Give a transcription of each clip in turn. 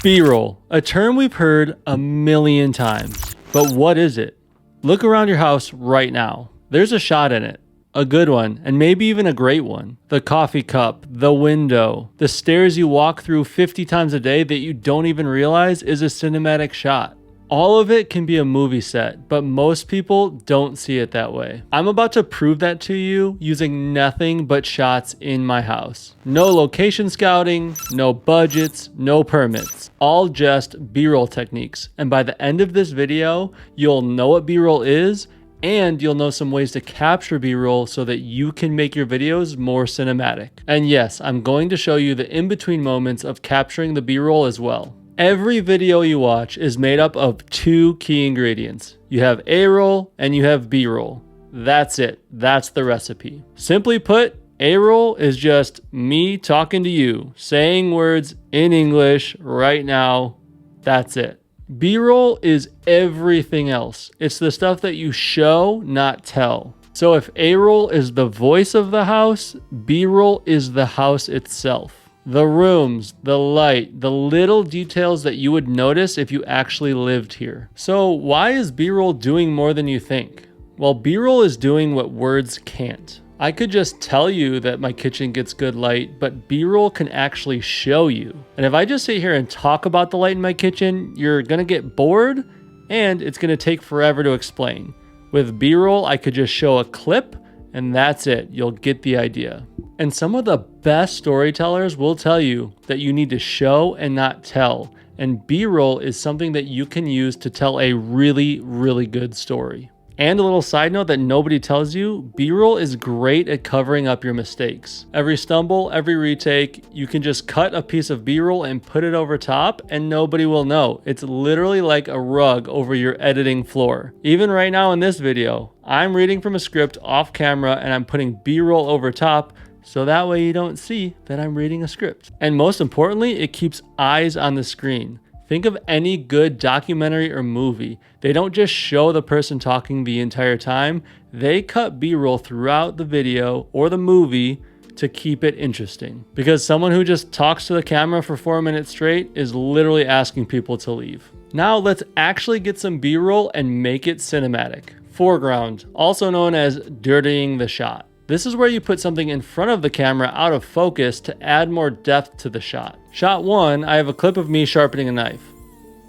B-roll, a term we've heard a million times. But what is it? Look around your house right now. There's a shot in it. A good one, and maybe even a great one. The coffee cup, the window, the stairs you walk through 50 times a day that you don't even realize is a cinematic shot. All of it can be a movie set, but most people don't see it that way. I'm about to prove that to you using nothing but shots in my house. No location scouting, no budgets, no permits. All just B-roll techniques. And by the end of this video, you'll know what B-roll is, and you'll know some ways to capture B-roll so that you can make your videos more cinematic. And yes, I'm going to show you the in-between moments of capturing the B-roll as well. Every video you watch is made up of two key ingredients. You have A-roll and you have B-roll. That's it. That's the recipe. Simply put, A-roll is just me talking to you, saying words in English right now. That's it. B-roll is everything else. It's the stuff that you show, not tell. So if A-roll is the voice of the house, B-roll is the house itself. The rooms, the light, the little details that you would notice if you actually lived here. So why is B-roll doing more than you think? Well, B-roll is doing what words can't. I could just tell you that my kitchen gets good light, but B-roll can actually show you. And if I just sit here and talk about the light in my kitchen, you're gonna get bored and it's gonna take forever to explain. With B-roll, I could just show a clip and that's it. You'll get the idea. And some of the best storytellers will tell you that you need to show and not tell. And B-roll is something that you can use to tell a really, really good story. And a little side note that nobody tells you, B-roll is great at covering up your mistakes. Every stumble, every retake, you can just cut a piece of B-roll and put it over top and nobody will know. It's literally like a rug over your editing floor. Even right now in this video, I'm reading from a script off camera and I'm putting B-roll over top so that way you don't see that I'm reading a script. And most importantly, it keeps eyes on the screen. Think of any good documentary or movie. They don't just show the person talking the entire time. They cut B-roll throughout the video or the movie to keep it interesting. Because someone who just talks to the camera for 4 minutes straight is literally asking people to leave. Now let's actually get some B-roll and make it cinematic. Foreground, also known as dirtying the shot. This is where you put something in front of the camera out of focus to add more depth to the shot. Shot 1, I have a clip of me sharpening a knife.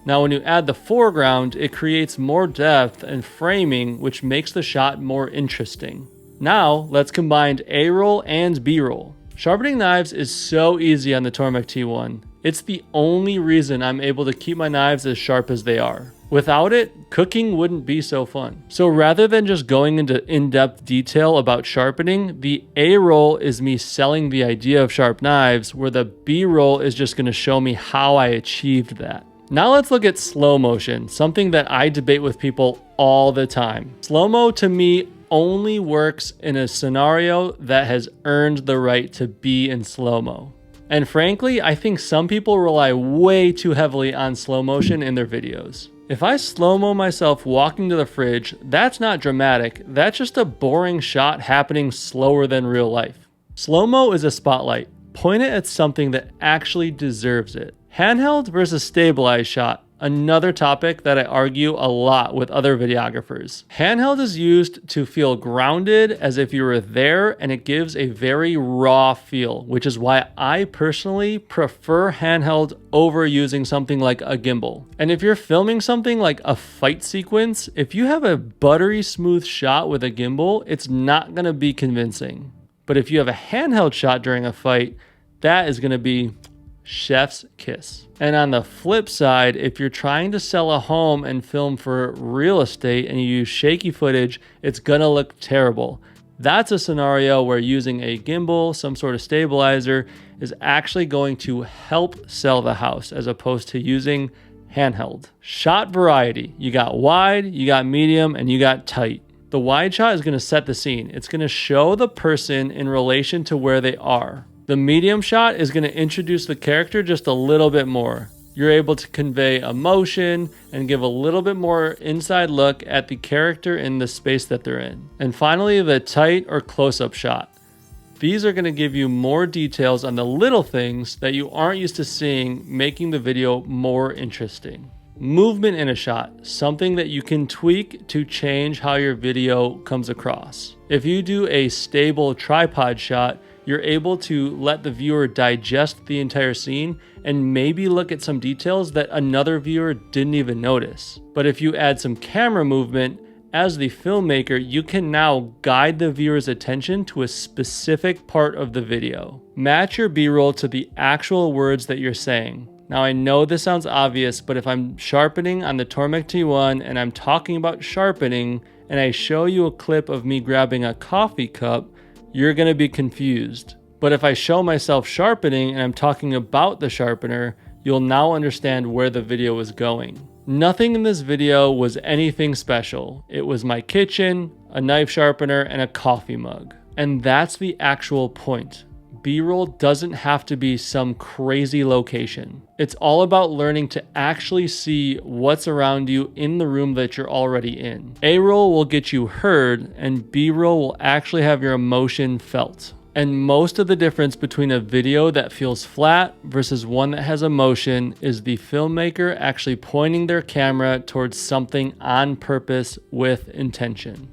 Now when you add the foreground, it creates more depth and framing, which makes the shot more interesting. Now let's combine A-roll and B-roll. Sharpening knives is so easy on the Tormek T1. It's the only reason I'm able to keep my knives as sharp as they are. Without it, cooking wouldn't be so fun. So rather than just going into in-depth detail about sharpening, the A-roll is me selling the idea of sharp knives, where the B-roll is just going to show me how I achieved that. Now let's look at slow motion, something that I debate with people all the time. Slow-mo to me only works in a scenario that has earned the right to be in slow-mo. And frankly, I think some people rely way too heavily on slow motion in their videos. If I slow-mo myself walking to the fridge, that's not dramatic, that's just a boring shot happening slower than real life. Slow-mo is a spotlight. Point it at something that actually deserves it. Handheld versus stabilized shot, another topic that I argue a lot with other videographers. Handheld is used to feel grounded as if you were there, and it gives a very raw feel, which is why I personally prefer handheld over using something like a gimbal. And if you're filming something like a fight sequence, if you have a buttery smooth shot with a gimbal, it's not gonna be convincing. But if you have a handheld shot during a fight, that is gonna be chef's kiss. And on the flip side, if you're trying to sell a home and film for real estate and you use shaky footage, it's gonna look terrible. That's a scenario where using a gimbal, some sort of stabilizer, is actually going to help sell the house as opposed to using handheld. Shot variety. You got wide, you got medium, and you got tight. The wide shot is gonna set the scene. It's gonna show the person in relation to where they are. The medium shot is going to introduce the character just a little bit more. You're able to convey emotion and give a little bit more inside look at the character in the space that they're in. And finally, the tight or close-up shot. These are going to give you more details on the little things that you aren't used to seeing, making the video more interesting. Movement in a shot, something that you can tweak to change how your video comes across. If you do a stable tripod shot, you're able to let the viewer digest the entire scene and maybe look at some details that another viewer didn't even notice. But if you add some camera movement, as the filmmaker, you can now guide the viewer's attention to a specific part of the video. Match your B-roll to the actual words that you're saying. Now I know this sounds obvious, but if I'm sharpening on the Tormek T1 and I'm talking about sharpening and I show you a clip of me grabbing a coffee cup, you're going to be confused. But if I show myself sharpening and I'm talking about the sharpener, you'll now understand where the video is going. Nothing in this video was anything special. It was my kitchen, a knife sharpener, and a coffee mug. And that's the actual point. B-roll doesn't have to be some crazy location. It's all about learning to actually see what's around you in the room that you're already in. A-roll will get you heard, and B-roll will actually have your emotion felt. And most of the difference between a video that feels flat versus one that has emotion is the filmmaker actually pointing their camera towards something on purpose with intention.